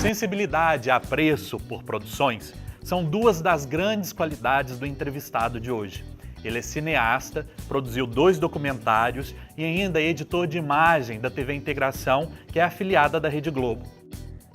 Sensibilidade e apreço por produções são duas das grandes qualidades do entrevistado de hoje. Ele é cineasta, produziu 2 documentários e ainda é editor de imagem da TV Integração, que é afiliada da Rede Globo.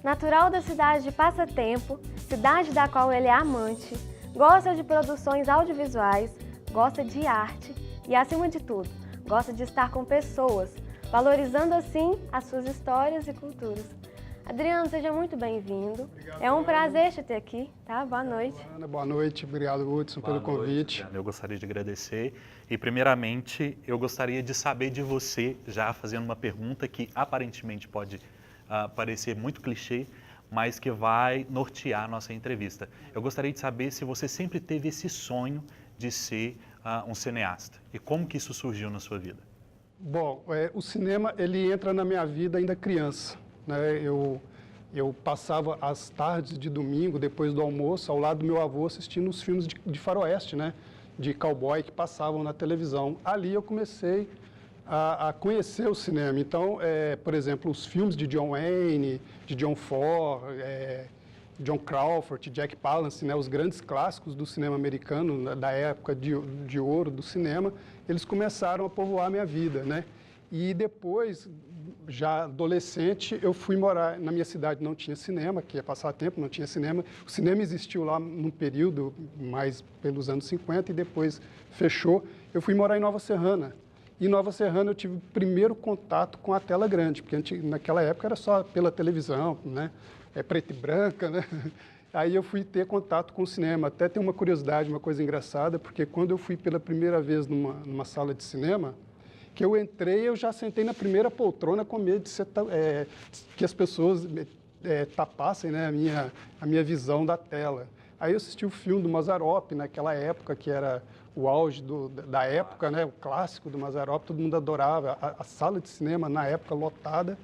Natural da cidade de Passatempo, cidade da qual ele é amante, gosta de produções audiovisuais, gosta de arte e, acima de tudo, gosta de estar com pessoas, valorizando assim as suas histórias e culturas. Adriano, seja muito bem-vindo. É um prazer te ter aqui, tá? Boa noite. Ana, boa noite. Obrigado, Hudson, pelo convite. Eu gostaria de agradecer e, primeiramente, eu gostaria de saber de você, já fazendo uma pergunta que aparentemente pode parecer muito clichê, mas que vai nortear a nossa entrevista. Eu gostaria de saber se você sempre teve esse sonho de ser um cineasta e como que isso surgiu na sua vida. Bom, o cinema ele entra na minha vida ainda criança, né? Eu passava as tardes de domingo, depois do almoço, ao lado do meu avô assistindo os filmes de faroeste, né? De cowboy que passavam na televisão. Ali eu comecei a conhecer o cinema. Então, por exemplo, os filmes de John Wayne, de John Ford, John Crawford, Jack Palance, né, os grandes clássicos do cinema americano, da época de ouro do cinema, eles começaram a povoar a minha vida, né? E depois, já adolescente, eu fui morar na minha cidade, não tinha cinema, que ia passar tempo, não tinha cinema. O cinema existiu lá num período, mais pelos anos 50, e depois fechou. Eu fui morar em Nova Serrana. Em Nova Serrana eu tive o primeiro contato com a tela grande, porque naquela época era só pela televisão, né? Preta e branca, né? Aí eu fui ter contato com o cinema. Até tem uma curiosidade, uma coisa engraçada, porque quando eu fui pela primeira vez numa sala de cinema, que eu entrei, eu já sentei na primeira poltrona com medo de que as pessoas tapassem, né, a minha visão da tela. Aí eu assisti o filme do Mazzaropi, naquela época, que era o auge da época, né, o clássico do Mazzaropi, todo mundo adorava, a sala de cinema na época lotada.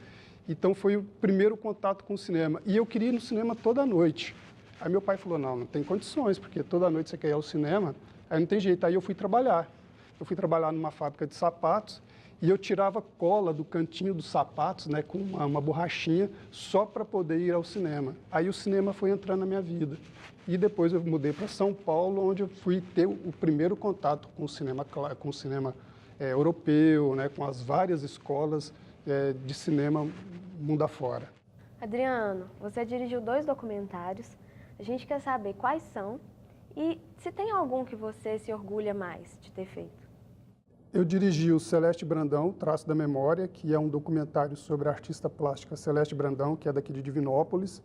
Então foi o primeiro contato com o cinema. E eu queria ir no cinema toda noite. Aí meu pai falou, não tem condições, porque toda noite você quer ir ao cinema, aí não tem jeito. Aí eu fui trabalhar. Eu fui trabalhar numa fábrica de sapatos e eu tirava cola do cantinho dos sapatos, né, com uma borrachinha, só para poder ir ao cinema. Aí o cinema foi entrando na minha vida. E depois eu mudei para São Paulo, onde eu fui ter o primeiro contato com o cinema europeu, né, com as várias escolas de cinema mundo afora. Adriano, você dirigiu 2 documentários. A gente quer saber quais são e se tem algum que você se orgulha mais de ter feito. Eu dirigi o Celeste Brandão, Traço da Memória, que é um documentário sobre a artista plástica Celeste Brandão, que é daqui de Divinópolis.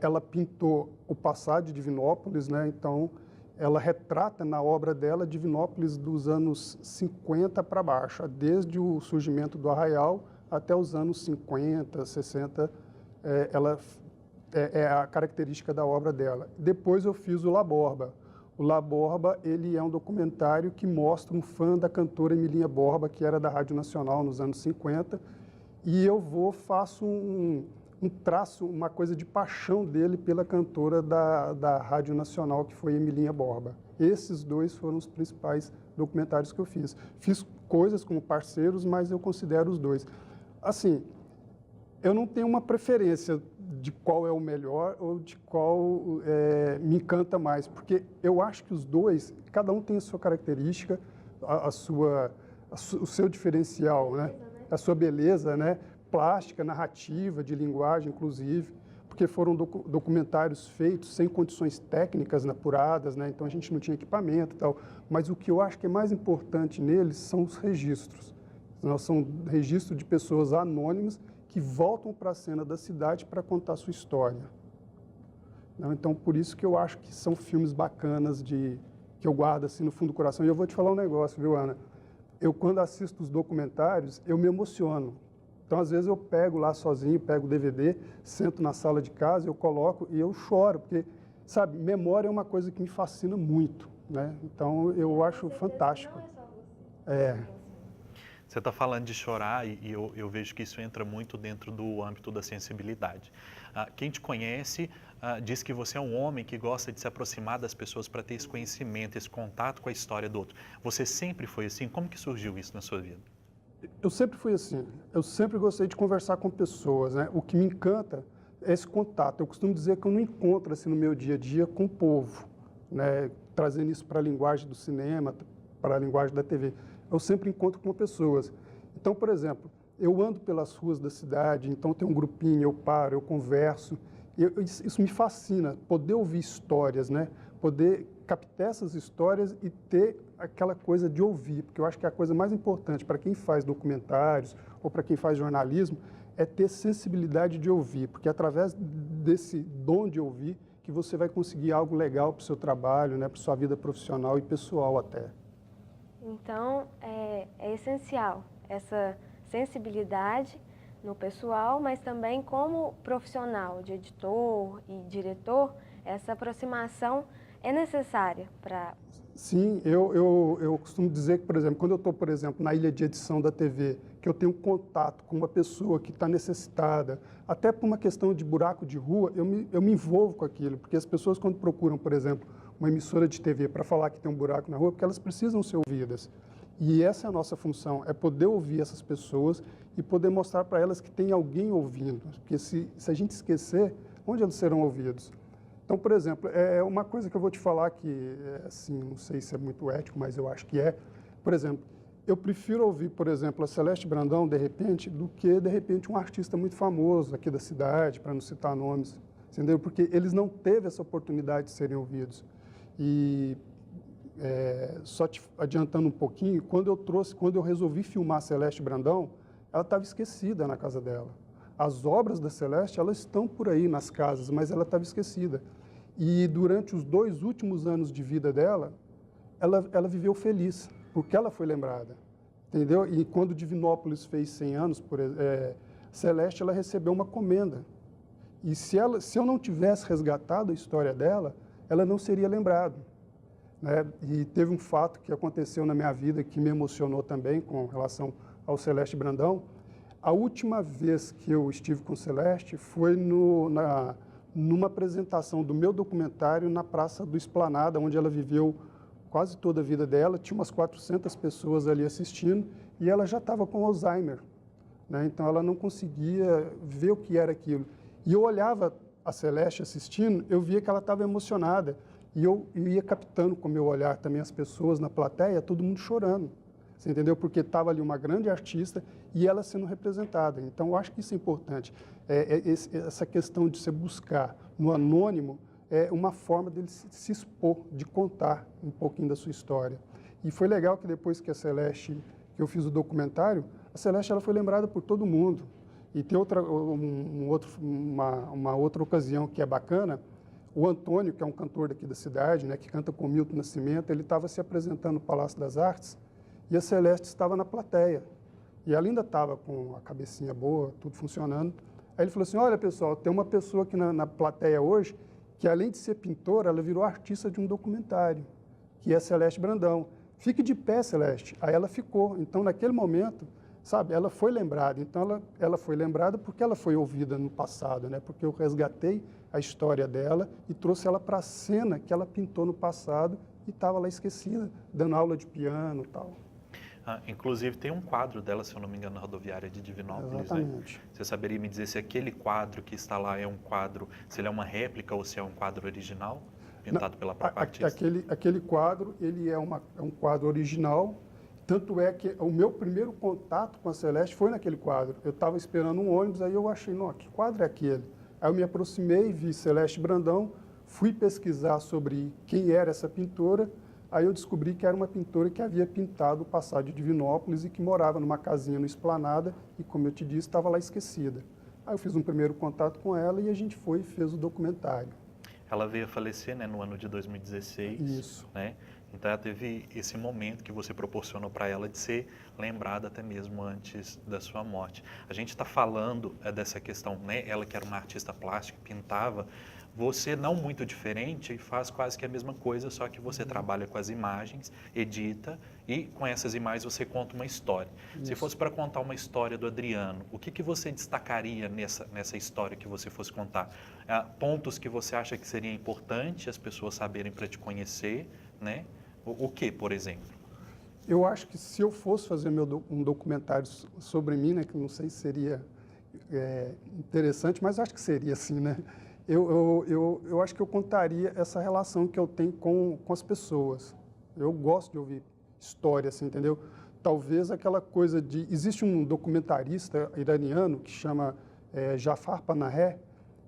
Ela pintou o passado de Divinópolis, né? Então ela retrata na obra dela Divinópolis dos anos 50 para baixo, desde o surgimento do Arraial até os anos 50, 60, ela é a característica da obra dela. Depois eu fiz o La Borba. O La Borba, ele é um documentário que mostra um fã da cantora Emilinha Borba, que era da Rádio Nacional nos anos 50, e eu faço um traço, uma coisa de paixão dele pela cantora da Rádio Nacional, que foi Emilinha Borba. Esses 2 foram os principais documentários que eu fiz. Fiz coisas como parceiros, mas eu considero os 2. Assim, eu não tenho uma preferência de qual é o melhor ou de qual me encanta mais, porque eu acho que os 2, cada um tem a sua característica, o seu diferencial, né? A sua beleza, né? Plástica, narrativa, de linguagem, inclusive, porque foram documentários feitos sem condições técnicas apuradas, né? Então a gente não tinha equipamento e tal. Mas o que eu acho que é mais importante neles são os registros. São registros de pessoas anônimas que voltam para a cena da cidade para contar a sua história. Então, por isso que eu acho que são filmes bacanas que eu guardo assim no fundo do coração. E eu vou te falar um negócio, viu, Ana? Eu, quando assisto os documentários, eu me emociono. Então, às vezes, eu pego lá sozinho, pego o DVD, sento na sala de casa, eu coloco e eu choro, porque, sabe, memória é uma coisa que me fascina muito, né? Então, eu acho fantástico. Você está falando de chorar e eu vejo que isso entra muito dentro do âmbito da sensibilidade. Quem te conhece diz que você é um homem que gosta de se aproximar das pessoas para ter esse conhecimento, esse contato com a história do outro. Você sempre foi assim? Como que surgiu isso na sua vida? Eu sempre fui assim. Eu sempre gostei de conversar com pessoas, né? O que me encanta esse contato. Eu costumo dizer que eu não encontro assim, no meu dia a dia com o povo, né? Trazendo isso para a linguagem do cinema, para a linguagem da TV. Eu sempre encontro com pessoas. Então, por exemplo, eu ando pelas ruas da cidade, então tem um grupinho, eu paro, eu converso. Isso me fascina, poder ouvir histórias, né? Poder captar essas histórias e ter aquela coisa de ouvir, porque eu acho que a coisa mais importante para quem faz documentários ou para quem faz jornalismo é ter sensibilidade de ouvir, porque é através desse dom de ouvir que você vai conseguir algo legal para o seu trabalho, né? Para a sua vida profissional e pessoal até. Então, é essencial essa sensibilidade no pessoal, mas também como profissional de editor e diretor, essa aproximação é necessária para... Sim, eu costumo dizer que, por exemplo, quando eu estou, por exemplo, na ilha de edição da TV, que eu tenho contato com uma pessoa que está necessitada, até por uma questão de buraco de rua, eu me envolvo com aquilo, porque as pessoas quando procuram, por exemplo, uma emissora de TV para falar que tem um buraco na rua, porque elas precisam ser ouvidas. E essa é a nossa função, é poder ouvir essas pessoas e poder mostrar para elas que tem alguém ouvindo, porque se a gente esquecer, onde eles serão ouvidos? Então, por exemplo, é uma coisa que eu vou te falar que, assim, não sei se é muito ético, mas eu acho que é. Por exemplo, eu prefiro ouvir, por exemplo, a Celeste Brandão, de repente, do que, de repente, um artista muito famoso aqui da cidade, para não citar nomes, entendeu? Porque eles não teve essa oportunidade de serem ouvidos. E, só te adiantando um pouquinho, quando eu resolvi filmar a Celeste Brandão, ela estava esquecida na casa dela. As obras da Celeste, elas estão por aí nas casas, mas ela estava esquecida. E durante os 2 últimos anos de vida dela, ela viveu feliz, porque ela foi lembrada, entendeu? E quando Divinópolis fez 100 anos, Celeste, ela recebeu uma comenda. E se eu não tivesse resgatado a história dela, ela não seria lembrada, né? E teve um fato que aconteceu na minha vida que me emocionou também com relação ao Celeste Brandão. A última vez que eu estive com Celeste foi numa apresentação do meu documentário na Praça do Esplanada, onde ela viveu quase toda a vida dela. Tinha umas 400 pessoas ali assistindo e ela já estava com Alzheimer, né? Então ela não conseguia ver o que era aquilo. E eu olhava a Celeste assistindo, eu via que ela estava emocionada. E eu ia captando com o meu olhar também as pessoas na plateia, todo mundo chorando. Você entendeu? Porque estava ali uma grande artista e ela sendo representada. Então, eu acho que isso é importante. Essa questão de você buscar no anônimo é uma forma dele se expor, de contar um pouquinho da sua história. E foi legal que depois que que eu fiz o documentário, a Celeste ela foi lembrada por todo mundo. E tem uma outra ocasião que é bacana. O Antônio, que é um cantor daqui da cidade, né, que canta com Milton Nascimento, ele estava se apresentando no Palácio das Artes e a Celeste estava na plateia. E ela ainda estava com a cabecinha boa, tudo funcionando. Aí ele falou assim, olha pessoal, tem uma pessoa aqui na plateia hoje que além de ser pintora, ela virou artista de um documentário, que é a Celeste Brandão. Fique de pé, Celeste. Aí ela ficou. Então, naquele momento, sabe, ela foi lembrada. Então, ela foi lembrada porque ela foi ouvida no passado, né? Porque eu resgatei a história dela e trouxe ela para a cena que ela pintou no passado e estava lá esquecida, dando aula de piano e tal. Inclusive, tem um quadro dela, se eu não me engano, na rodoviária de Divinópolis. Exatamente. Né? Você saberia me dizer se aquele quadro que está lá é um quadro, se ele é uma réplica ou se é um quadro original, pintado pela própria artista? Aquele quadro, ele é um quadro original, tanto é que o meu primeiro contato com a Celeste foi naquele quadro. Eu estava esperando um ônibus, aí eu achei, não, que quadro é aquele? Aí eu me aproximei, vi Celeste Brandão, fui pesquisar sobre quem era essa pintora. Aí eu descobri que era uma pintora que havia pintado o passado de Divinópolis e que morava numa casinha no Esplanada e, como eu te disse, estava lá esquecida. Aí eu fiz um primeiro contato com ela e a gente foi e fez o documentário. Ela veio a falecer, né, no ano de 2016. Isso. Né? Então ela teve esse momento que você proporcionou para ela de ser lembrada até mesmo antes da sua morte. A gente está falando dessa questão, né? Ela que era uma artista plástica, pintava. Você não muito diferente, faz quase que a mesma coisa, só que você trabalha com as imagens, edita e com essas imagens você conta uma história. Isso. Se fosse para contar uma história do Adriano, o que você destacaria nessa história que você fosse contar? Pontos que você acha que seria importante as pessoas saberem para te conhecer, né? O que, por exemplo? Eu acho que se eu fosse fazer um documentário sobre mim, né, que não sei se seria interessante, mas acho que seria assim, né? Eu acho que eu contaria essa relação que eu tenho com as pessoas. Eu gosto de ouvir história, assim, entendeu? Talvez aquela coisa de... Existe um documentarista iraniano que chama Jafar Panahi.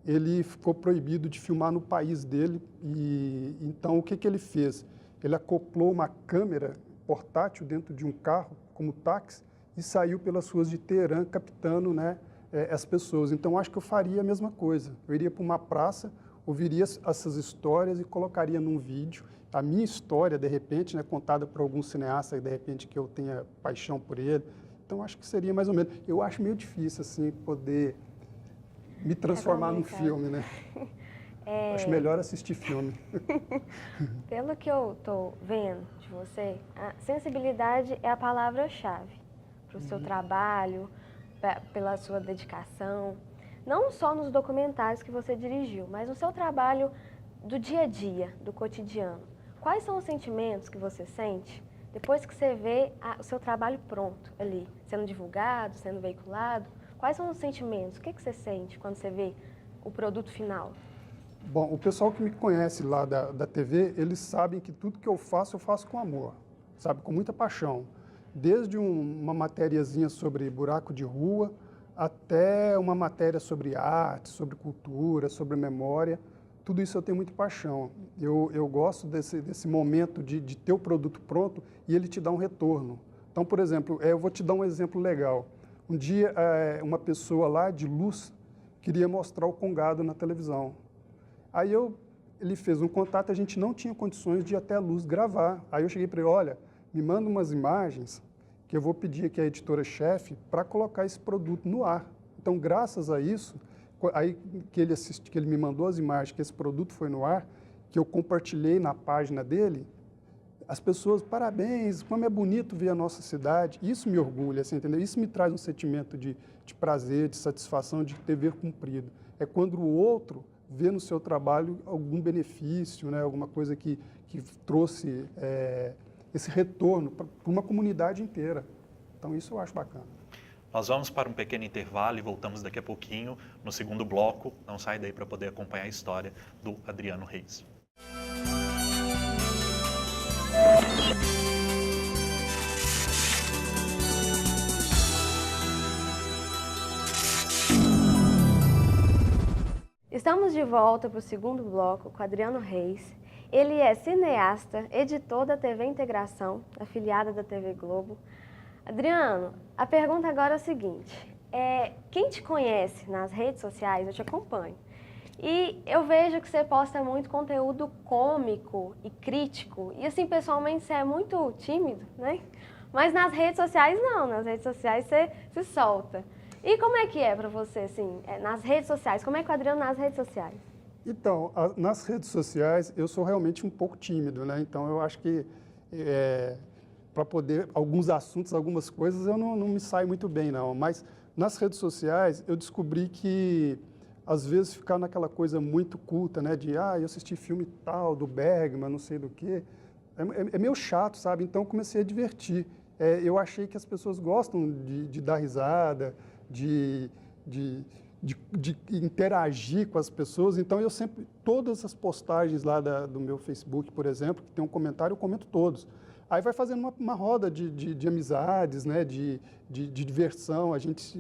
Ele ficou proibido de filmar no país dele e então o que ele fez? Ele acoplou uma câmera portátil dentro de um carro, como táxi, e saiu pelas ruas de Teherã captando, né, as pessoas. Então, acho que eu faria a mesma coisa. Eu iria para uma praça, ouviria essas histórias e colocaria num vídeo a minha história, de repente, né, contada por algum cineasta, de repente, que eu tenha paixão por ele. Então, acho que seria mais ou menos. Eu acho meio difícil, assim, poder me transformar num filme, né? Acho melhor assistir filme. Pelo que eu estou vendo de você, a sensibilidade é a palavra-chave para o seu trabalho, pela sua dedicação, não só nos documentários que você dirigiu, mas no seu trabalho do dia a dia, do cotidiano. Quais são os sentimentos que você sente depois que você vê o seu trabalho pronto ali, sendo divulgado, sendo veiculado? Quais são os sentimentos? O que você sente quando você vê o produto final? Bom, o pessoal que me conhece lá da TV, eles sabem que tudo que eu faço com amor, sabe, com muita paixão. Desde uma matériazinha sobre buraco de rua, até uma matéria sobre arte, sobre cultura, sobre memória, tudo isso eu tenho muita paixão. Eu gosto desse momento de ter o produto pronto e ele te dá um retorno. Então, por exemplo, eu vou te dar um exemplo legal. Um dia, uma pessoa lá de Luz queria mostrar o Congado na televisão. Aí ele fez um contato, a gente não tinha condições de ir até a Luz gravar. Aí eu cheguei para ele, olha, me manda umas imagens que eu vou pedir aqui à editora-chefe para colocar esse produto no ar. Então, graças a isso, aí que ele me mandou as imagens, que esse produto foi no ar, que eu compartilhei na página dele, as pessoas, parabéns, como é bonito ver a nossa cidade. Isso me orgulha, assim, entendeu? Isso me traz um sentimento de prazer, de satisfação, de dever cumprido. É quando o outro vê no seu trabalho algum benefício, né? Alguma coisa que trouxe esse retorno para uma comunidade inteira. Então, isso eu acho bacana. Nós vamos para um pequeno intervalo e voltamos daqui a pouquinho no segundo bloco. Não sai daí para poder acompanhar a história do Adriano Reis. Estamos de volta para o segundo bloco com Adriano Reis. Ele é cineasta, editor da TV Integração, afiliada da TV Globo. Adriano, a pergunta agora é o seguinte, quem te conhece nas redes sociais, eu te acompanho, e eu vejo que você posta muito conteúdo cômico e crítico, e assim, pessoalmente, você é muito tímido, né? Mas nas redes sociais, não, nas redes sociais você se solta. E como é que é para você, assim, nas redes sociais? Como é que o Adriano nas redes sociais? Então, nas redes sociais, eu sou realmente um pouco tímido, né? Então, eu acho que para poder, alguns assuntos, algumas coisas, eu não me saio muito bem, não. Mas nas redes sociais, eu descobri que, às vezes, ficar naquela coisa muito culta, né? De, eu assisti filme tal, do Bergman, não sei do quê, é meio chato, sabe? Então, eu comecei a divertir. Eu achei que as pessoas gostam de dar risada, de interagir com as pessoas, então eu sempre, todas as postagens lá do meu Facebook, por exemplo, que tem um comentário, eu comento todos. Aí vai fazendo uma roda de amizades, né, de diversão. A gente,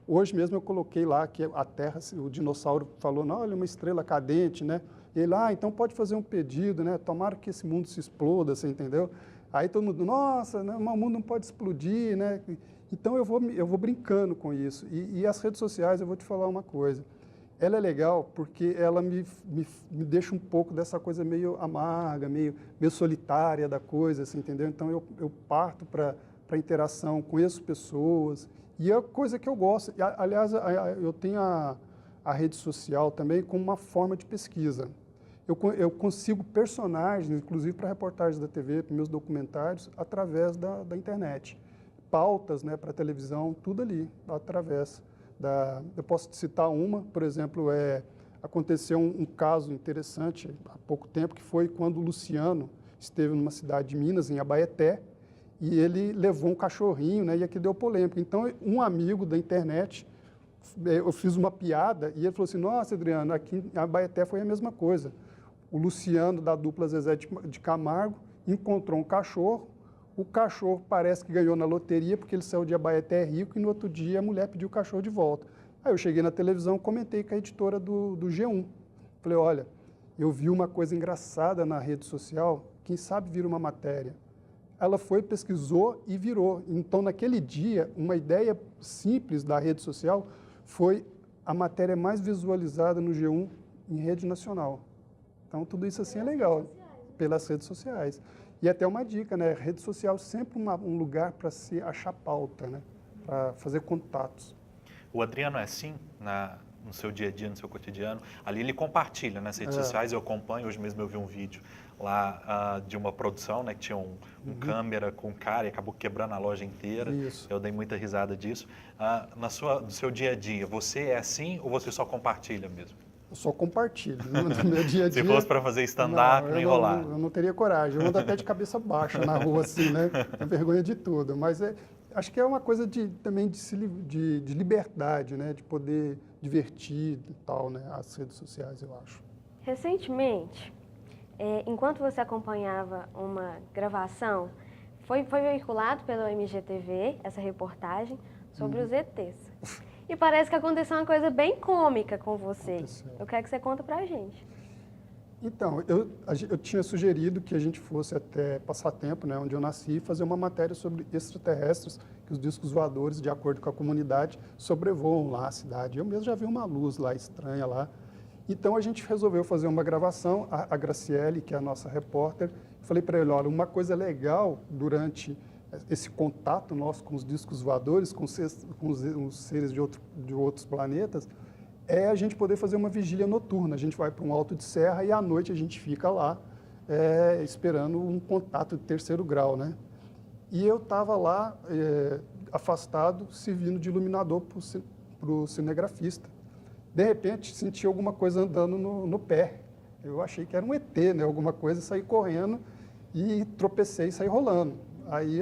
hoje mesmo eu coloquei lá que a Terra, o dinossauro falou, não, olha, uma estrela cadente, né? E ele, então pode fazer um pedido, né? Tomara que esse mundo se exploda, você entendeu? Aí todo mundo, nossa, né, o mundo não pode explodir, né? Então, eu vou brincando com isso. E as redes sociais, eu vou te falar uma coisa. Ela é legal porque ela me deixa um pouco dessa coisa meio amarga, meio solitária da coisa, assim, entendeu? Então, eu parto para a interação, conheço pessoas. E é a coisa que eu gosto. Aliás, eu tenho a rede social também como uma forma de pesquisa. Eu consigo personagens, inclusive para reportagens da TV, para meus documentários, através da internet. Pautas, né, para televisão, tudo ali, através eu posso citar uma, por exemplo, aconteceu um caso interessante há pouco tempo, que foi quando o Luciano esteve numa cidade de Minas, em Abaeté, e ele levou um cachorrinho, né, e aqui deu polêmica. Então, um amigo da internet eu fiz uma piada e ele falou assim, nossa, Adriano, aqui em Abaeté foi a mesma coisa. O Luciano, da dupla Zezé de Camargo, encontrou um cachorro, o cachorro parece que ganhou na loteria porque ele saiu de Abaeté rico e no outro dia a mulher pediu o cachorro de volta. Aí eu cheguei na televisão, comentei com a editora do G1. Falei, olha, eu vi uma coisa engraçada na rede social, quem sabe vira uma matéria. Ela foi, pesquisou e virou. Então, naquele dia, uma ideia simples da rede social foi a matéria mais visualizada no G1 em rede nacional. Então, tudo isso assim é legal, pelas redes sociais. E até uma dica, né? Rede social sempre um lugar para se achar pauta, né? Para fazer contatos. O Adriano é assim no seu dia a dia, no seu cotidiano? Ali ele compartilha nas redes sociais, eu acompanho. Hoje mesmo eu vi um vídeo lá de uma produção, né? Que tinha um câmera com um cara e acabou quebrando a loja inteira. Isso. Eu dei muita risada disso. No seu dia a dia, você é assim ou você só compartilha mesmo? Eu só compartilho. No meu dia a dia. Se fosse para fazer stand-up, não enrolar. Eu não teria coragem. Eu ando até de cabeça baixa na rua, assim, né? Tenho vergonha de tudo. Mas acho que é uma coisa também de liberdade, né? De poder divertir e tal, né? As redes sociais, eu acho. Recentemente, enquanto você acompanhava uma gravação, foi veiculado pelo MGTV essa reportagem sobre os ETs. E parece que aconteceu uma coisa bem cômica com você. Aconteceu. Eu quero que você conte pra gente. Então, eu tinha sugerido que a gente fosse até Passatempo, né, onde eu nasci, e fazer uma matéria sobre extraterrestres, que os discos voadores, de acordo com a comunidade, sobrevoam lá a cidade. Eu mesmo já vi uma luz lá estranha lá. Então, a gente resolveu fazer uma gravação, a Graciele, que é a nossa repórter, falei para ele, olha, uma coisa legal durante esse contato nosso com os discos voadores, com os seres de outros planetas, é a gente poder fazer uma vigília noturna. A gente vai para um alto de serra e à noite a gente fica lá esperando um contato de terceiro grau, né? E eu estava lá afastado, servindo de iluminador para o cinegrafista. De repente, senti alguma coisa andando no pé. Eu achei que era um ET, né? Alguma coisa, saí correndo e tropecei e saí rolando. Aí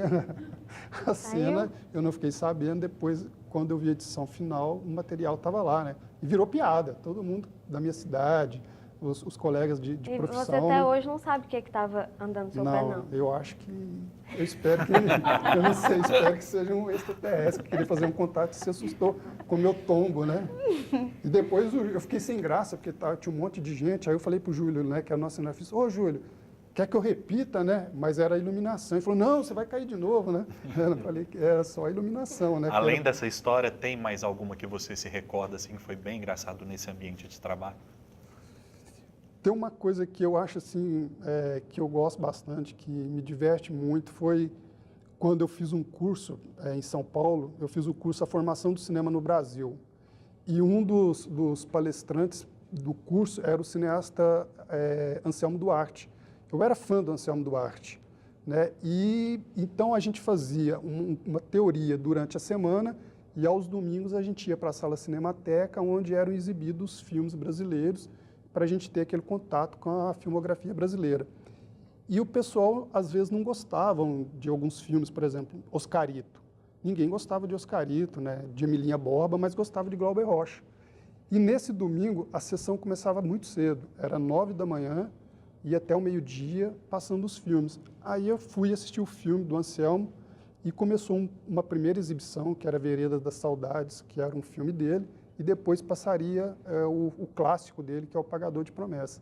a cena, eu não fiquei sabendo, depois, quando eu vi a edição final, o material estava lá, né? E virou piada, todo mundo da minha cidade, os colegas de E profissão. você até hoje não sabe o que estava andando no seu pé, não? Eu acho que, eu espero que, eu não sei, espero que seja um extraterrestre que queria fazer um contato e se assustou com o meu tombo, né? E depois eu fiquei sem graça, porque tinha um monte de gente, aí eu falei pro Júlio, né, que é o nosso cinegrafista, ô Júlio, quer que eu repita, né? Mas era a iluminação. Ele falou, não, você vai cair de novo, né? Eu falei que era só a iluminação, né? Além dessa história, tem mais alguma que você se recorda, assim, que foi bem engraçado nesse ambiente de trabalho? Tem uma coisa que eu acho, assim, que eu gosto bastante, que me diverte muito, foi quando eu fiz um curso em São Paulo, eu fiz o curso A Formação do Cinema no Brasil. E um dos palestrantes do curso era o cineasta Anselmo Duarte. Eu era fã do Anselmo Duarte, né? E então a gente fazia uma teoria durante a semana e aos domingos a gente ia para a sala Cinemateca, onde eram exibidos filmes brasileiros, para a gente ter aquele contato com a filmografia brasileira. E o pessoal, às vezes, não gostavam de alguns filmes, por exemplo, Oscarito. Ninguém gostava de Oscarito, né? De Emilinha Borba, mas gostava de Glauber Rocha. E nesse domingo, a sessão começava muito cedo, era 9 da manhã, e até o meio-dia, passando os filmes. Aí eu fui assistir o filme do Anselmo e começou uma primeira exibição, que era Vereda das Saudades, que era um filme dele, e depois passaria o clássico dele, que é O Pagador de Promessa.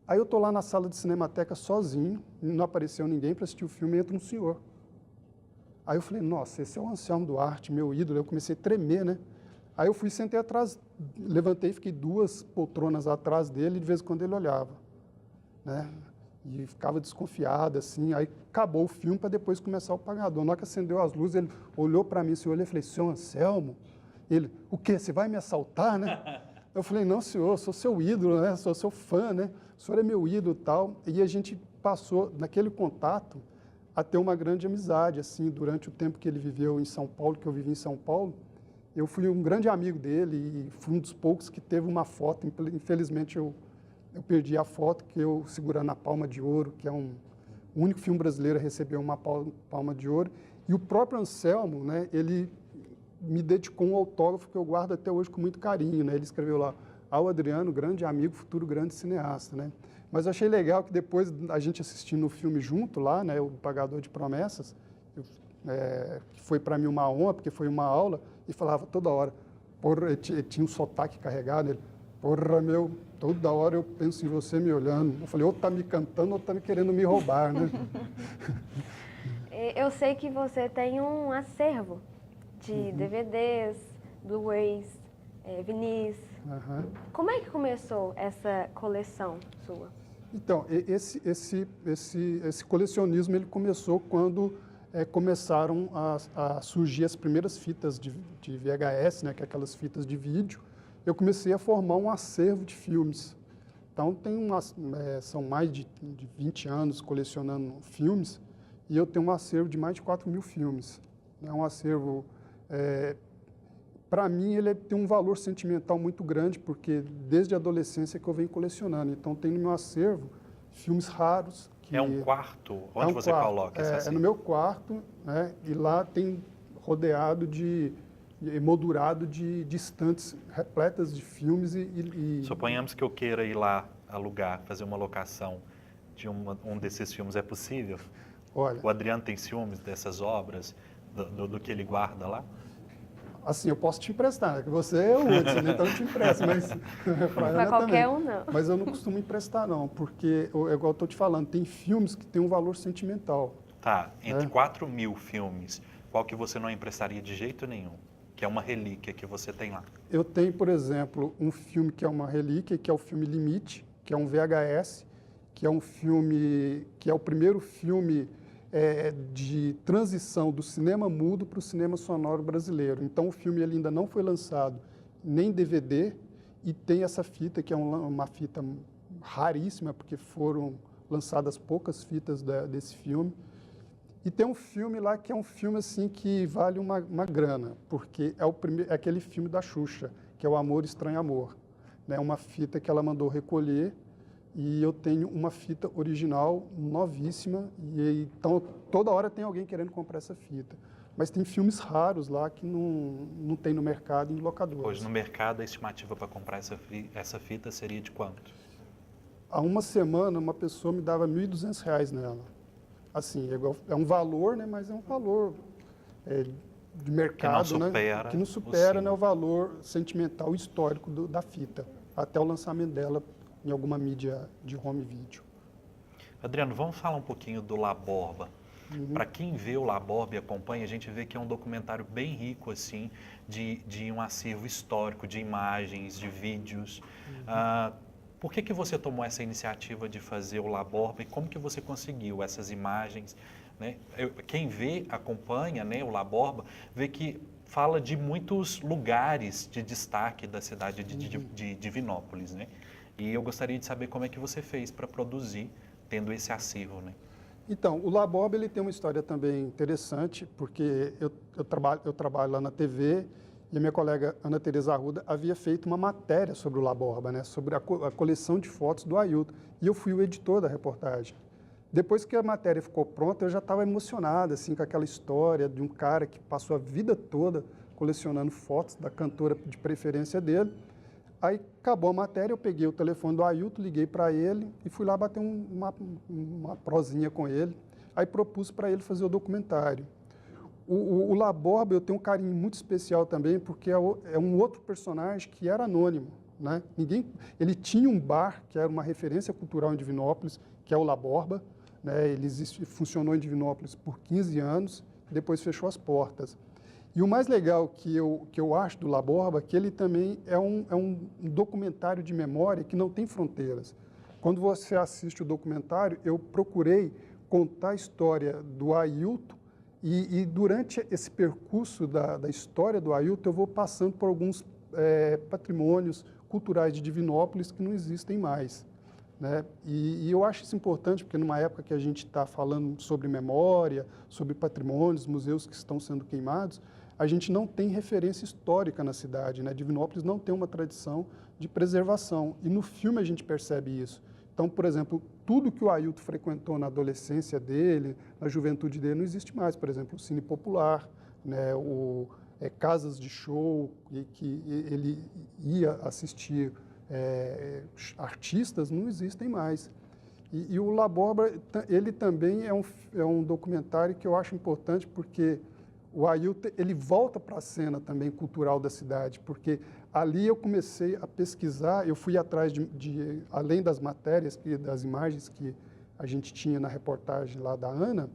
Aí eu estou lá na sala de Cinemateca sozinho, não apareceu ninguém para assistir o filme, entra um senhor. Aí eu falei, nossa, esse é o Anselmo Duarte, meu ídolo. Eu comecei a tremer, né? Aí eu fui e sentei atrás, levantei, fiquei 2 poltronas atrás dele, e de vez em quando ele olhava, né? E ficava desconfiado, assim. Aí acabou o filme para depois começar O Pagador. Na hora que acendeu as luzes, ele olhou para mim, assim, eu olhei e falei, senhor Anselmo? Ele, o quê? Você vai me assaltar, né? Eu falei, não, senhor, sou seu ídolo, né? Sou seu fã, né? O senhor é meu ídolo e tal. E a gente passou, naquele contato, a ter uma grande amizade, assim, durante o tempo que ele viveu em São Paulo, que eu vivi em São Paulo. Eu fui um grande amigo dele e fui um dos poucos que teve uma foto. Infelizmente, eu perdi a foto, que eu segurando a Palma de Ouro, que é o único filme brasileiro a receber uma Palma de Ouro. E o próprio Anselmo, né, ele me dedicou um autógrafo que eu guardo até hoje com muito carinho, né? Ele escreveu lá, ao Adriano, grande amigo, futuro grande cineasta, né? Mas eu achei legal que depois a gente assistindo o filme junto lá, né, o Pagador de Promessas, que foi para mim uma honra, porque foi uma aula, e falava toda hora, porra, ele tinha um sotaque carregado, ele, porra, meu, toda hora eu penso em você me olhando. Eu falei, ou tá me cantando ou tá me querendo me roubar, né? Eu sei que você tem um acervo de DVDs, Blu-rays, vinis. Como é que começou essa coleção sua? Então, esse colecionismo ele começou quando começaram a surgir as primeiras fitas de VHS, né, que é aquelas fitas de vídeo. Eu comecei a formar um acervo de filmes. Então, são mais de 20 anos colecionando filmes e eu tenho um acervo de mais de 4.000 filmes. É um acervo... para mim, ele tem um valor sentimental muito grande, porque desde a adolescência que eu venho colecionando. Então, tem no meu acervo filmes raros. É um quarto? Onde você coloca esse acervo? É no meu quarto, né? E lá tem rodeado emoldurado de estantes repletas de filmes Suponhamos que eu queira ir lá alugar, fazer uma locação de um desses filmes. É possível? Olha, o Adriano tem ciúmes dessas obras, do que ele guarda lá? Assim, eu posso te emprestar, né? Que você é o único, então eu te empresto, mas para qualquer um, não. Mas eu não costumo emprestar, não, porque, igual eu estou te falando, tem filmes que têm um valor sentimental. Tá, entre 4.000 filmes, qual que você não emprestaria de jeito nenhum? Que é uma relíquia que você tem lá? Eu tenho, por exemplo, um filme que é uma relíquia, que é o filme Limite, que é um VHS, que é um filme, que é o primeiro filme de transição do cinema mudo para o cinema sonoro brasileiro. Então, o filme ele ainda não foi lançado nem DVD e tem essa fita, que é uma fita raríssima, porque foram lançadas poucas fitas desse filme. E tem um filme lá que é um filme assim que vale uma grana, porque é aquele filme da Xuxa, que é o Amor, Estranho Amor. É uma fita que ela mandou recolher e eu tenho uma fita original novíssima e então toda hora tem alguém querendo comprar essa fita. Mas tem filmes raros lá que não tem no mercado, em locadoras. Hoje no mercado a estimativa para comprar essa fita seria de quanto? Há uma semana uma pessoa me dava R$ 1.200 nela. Assim, é um valor, né, mas é um valor de mercado, que não supera, né, o valor sentimental histórico da fita, até o lançamento dela em alguma mídia de home video. Adriano, vamos falar um pouquinho do La Borba. Para quem vê o La Borba e acompanha, a gente vê que é um documentário bem rico assim, de um acervo histórico, de imagens, de vídeos. Por que você tomou essa iniciativa de fazer o La Borba e como que você conseguiu essas imagens? Né? Quem vê, acompanha, né, o La Borba, vê que fala de muitos lugares de destaque da cidade de Divinópolis, né? E eu gostaria de saber como é que você fez para produzir, tendo esse acervo, né? Então, o La Borba ele tem uma história também interessante, porque eu trabalho lá na TV e a minha colega Ana Teresa Arruda havia feito uma matéria sobre o La Borba, né, sobre a coleção de fotos do Ailton, e eu fui o editor da reportagem. Depois que a matéria ficou pronta, eu já estava emocionado assim, com aquela história de um cara que passou a vida toda colecionando fotos da cantora de preferência dele. Aí acabou a matéria, eu peguei o telefone do Ailton, liguei para ele e fui lá bater uma prosinha com ele. Aí propus para ele fazer o documentário. O La Borba eu tenho um carinho muito especial também, porque é um outro personagem que era anônimo, né? Ele tinha um bar que era uma referência cultural em Divinópolis, que é o La Borba, né? Ele funcionou em Divinópolis por 15 anos, depois fechou as portas. E o mais legal que eu acho do La Borba é que ele também é um documentário de memória que não tem fronteiras. Quando você assiste o documentário, eu procurei contar a história do Ailton e durante esse percurso da história do Ailton, eu vou passando por alguns patrimônios culturais de Divinópolis que não existem mais, né? E eu acho isso importante porque numa época que a gente está falando sobre memória, sobre patrimônios, museus que estão sendo queimados, a gente não tem referência histórica na cidade, né? Divinópolis não tem uma tradição de preservação e no filme a gente percebe isso. Então, por exemplo, tudo que o Ailton frequentou na adolescência dele, na juventude dele, não existe mais. Por exemplo, o Cine Popular, né? casas de show, e que ele ia assistir artistas, não existem mais. E o La Borba, ele também é um documentário que eu acho importante, porque o Ailton, ele volta para a cena também cultural da cidade, porque ali eu comecei a pesquisar, eu fui atrás além das matérias, das imagens que a gente tinha na reportagem lá da Ana,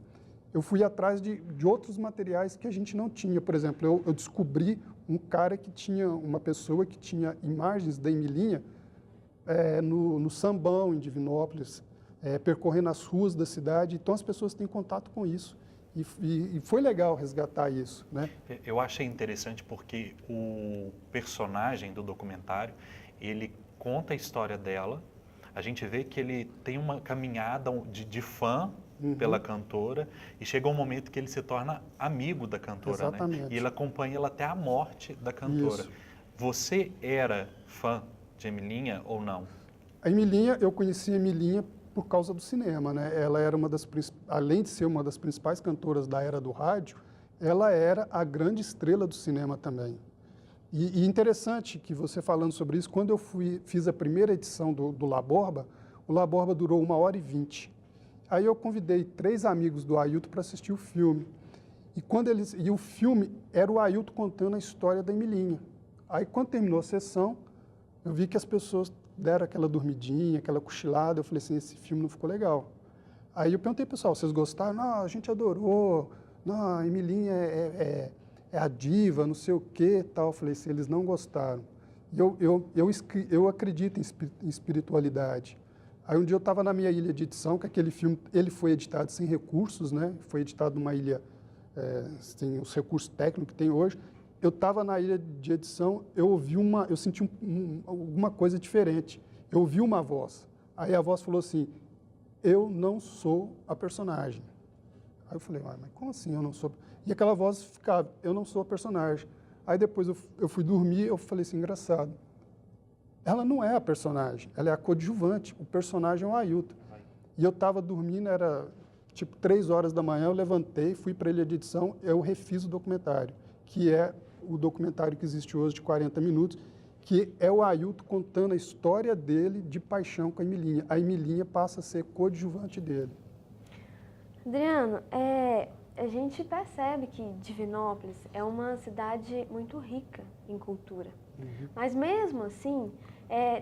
eu fui atrás de outros materiais que a gente não tinha. Por exemplo, eu descobri uma pessoa que tinha imagens da Emilinha no Sambão, em Divinópolis, percorrendo as ruas da cidade. Então, as pessoas têm contato com isso. E foi legal resgatar isso, né? Eu achei interessante porque o personagem do documentário, ele conta a história dela. A gente vê que ele tem uma caminhada de fã pela cantora, e chega um momento que ele se torna amigo da cantora, Exatamente. né? E ele acompanha ela até a morte da cantora. Isso. Você era fã de Emilinha ou não? A Emilinha, eu conheci a Emilinha por causa do cinema, né? Ela era além de ser uma das principais cantoras da era do rádio, ela era a grande estrela do cinema também. E interessante que você falando sobre isso, quando eu fiz a primeira edição do La Borba, o La Borba durou 1h20. Aí eu convidei 3 amigos do Ailton para assistir o filme. E o filme era o Ailton contando a história da Emilinha. Aí quando terminou a sessão, eu vi que as pessoas deram aquela dormidinha, aquela cochilada. Eu falei assim, esse filme não ficou legal. Aí eu perguntei, pessoal, vocês gostaram? Não, a gente adorou. Não, a Emilinha é a diva, não sei o quê, tal. Eu falei assim, eles não gostaram. Eu acredito em espiritualidade. Aí um dia eu estava na minha ilha de edição, que aquele filme ele foi editado sem recursos, né? Foi editado numa ilha sem os recursos técnicos que tem hoje. Eu estava na ilha de edição, eu senti alguma coisa diferente. Eu ouvi uma voz. Aí a voz falou assim, eu não sou a personagem. Aí eu falei, mas como assim eu não sou? E aquela voz ficava, eu não sou a personagem. Aí depois eu fui dormir, eu falei assim, engraçado. Ela não é a personagem, ela é a coadjuvante. O personagem é o Ailton. E eu estava dormindo, era tipo 3 horas da manhã, eu levantei, fui para a ilha de edição, eu refiz o documentário, que é o documentário que existe hoje de 40 minutos, que é o Ailton contando a história dele de paixão com a Emilinha. A Emilinha passa a ser coadjuvante dele. Adriano, a gente percebe que Divinópolis é uma cidade muito rica em cultura. Mas mesmo assim,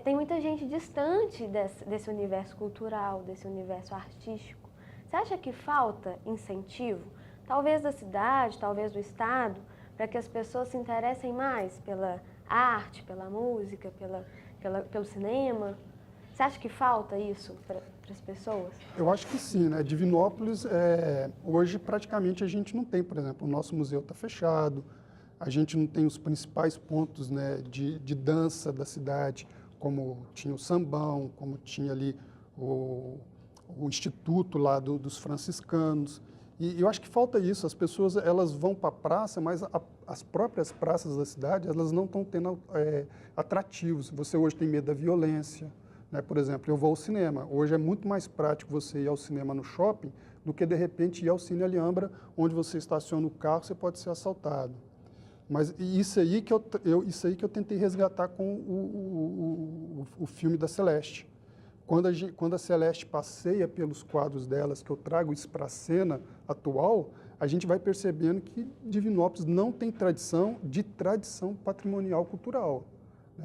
tem muita gente distante desse universo cultural, desse universo artístico. Você acha que falta incentivo, talvez da cidade, talvez do estado, para que as pessoas se interessem mais pela arte, pela música, pelo cinema? Você acha que falta isso para as pessoas? Eu acho que sim, né? Divinópolis, hoje praticamente a gente não tem, por exemplo, o nosso museu está fechado, a gente não tem os principais pontos, né, de dança da cidade, como tinha o Sambão, como tinha ali o instituto lá dos franciscanos. E eu acho que falta isso, as pessoas elas vão para a praça, mas as próprias praças da cidade elas não estão tendo atrativos. Você hoje tem medo da violência, né? Por exemplo, eu vou ao cinema. Hoje é muito mais prático você ir ao cinema no shopping do que, de repente, ir ao Cine Alhambra, onde você estaciona o carro, você pode ser assaltado. Mas isso aí que eu tentei resgatar com o filme da Celeste. Quando a Celeste passeia pelos quadros delas, que eu trago isso para a cena atual, a gente vai percebendo que Divinópolis não tem tradição patrimonial cultural.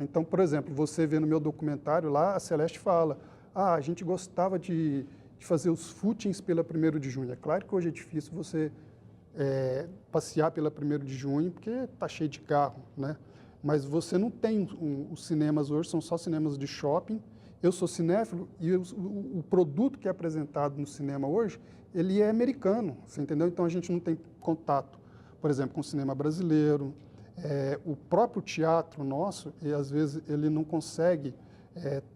Então, por exemplo, você vê no meu documentário lá, a Celeste fala, a gente gostava de fazer os footings pela 1º de junho. É claro que hoje é difícil você passear pela 1º de junho, porque está cheio de carro, né? Mas você não tem, os cinemas hoje são só cinemas de shopping. Eu sou cinéfilo e o produto que é apresentado no cinema hoje, ele é americano, você entendeu? Então a gente não tem contato, por exemplo, com o cinema brasileiro. O próprio teatro nosso, e às vezes ele não consegue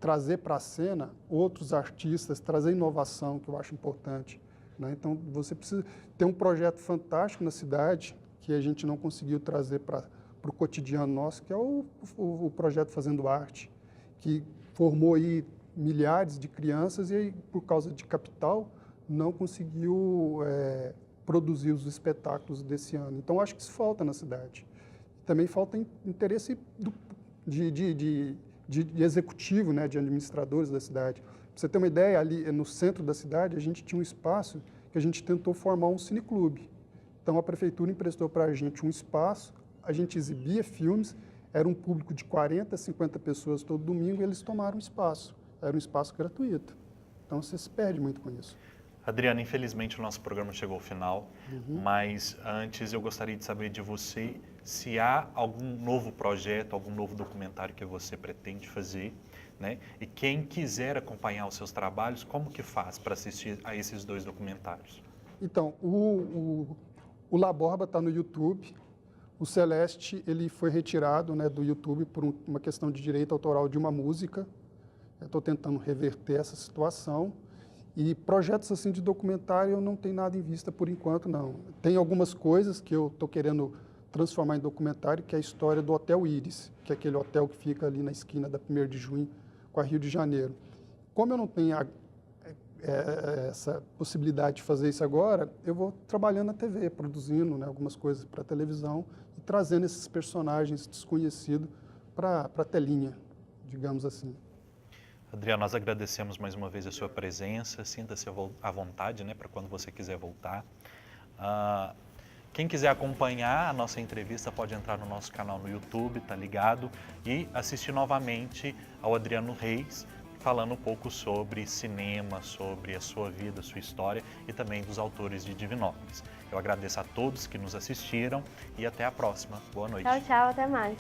trazer para a cena outros artistas, trazer inovação, que eu acho importante, né? Então você precisa ter um projeto fantástico na cidade, que a gente não conseguiu trazer para o cotidiano nosso, que é o projeto Fazendo Arte, que formou aí milhares de crianças e, aí, por causa de capital, não conseguiu produzir os espetáculos desse ano. Então, acho que isso falta na cidade. também falta interesse de executivo, né, de administradores da cidade. Pra você ter uma ideia, ali no centro da cidade, a gente tinha um espaço que a gente tentou formar um cineclube. Então, a prefeitura emprestou para a gente um espaço, a gente exibia filmes, era um público de 40, 50 pessoas todo domingo e eles tomaram espaço. Era um espaço gratuito. Então, você se perde muito com isso. Adriano, infelizmente o nosso programa chegou ao final, mas antes eu gostaria de saber de você se há algum novo projeto, algum novo documentário que você pretende fazer, né? E quem quiser acompanhar os seus trabalhos, como que faz para assistir a esses 2 documentários? Então, o La Borba está no YouTube. O Celeste ele foi retirado, né, do YouTube por uma questão de direito autoral de uma música. Estou tentando reverter essa situação. E projetos assim de documentário eu não tenho nada em vista por enquanto, não. Tem algumas coisas que eu estou querendo transformar em documentário, que é a história do Hotel Íris, que é aquele hotel que fica ali na esquina da 1º de junho com a Rio de Janeiro. Como eu não tenho essa possibilidade de fazer isso agora, eu vou trabalhando na TV, produzindo, né, algumas coisas para televisão e trazendo esses personagens desconhecidos para a telinha, digamos assim. Adriano, nós agradecemos mais uma vez a sua presença, sinta-se à vontade, né, para quando você quiser voltar. Quem quiser acompanhar a nossa entrevista pode entrar no nosso canal no YouTube, tá ligado? E assistir novamente ao Adriano Reis, falando um pouco sobre cinema, sobre a sua vida, a sua história e também dos autores de Divinópolis. Eu agradeço a todos que nos assistiram e até a próxima. Boa noite. Tchau, tchau, até mais.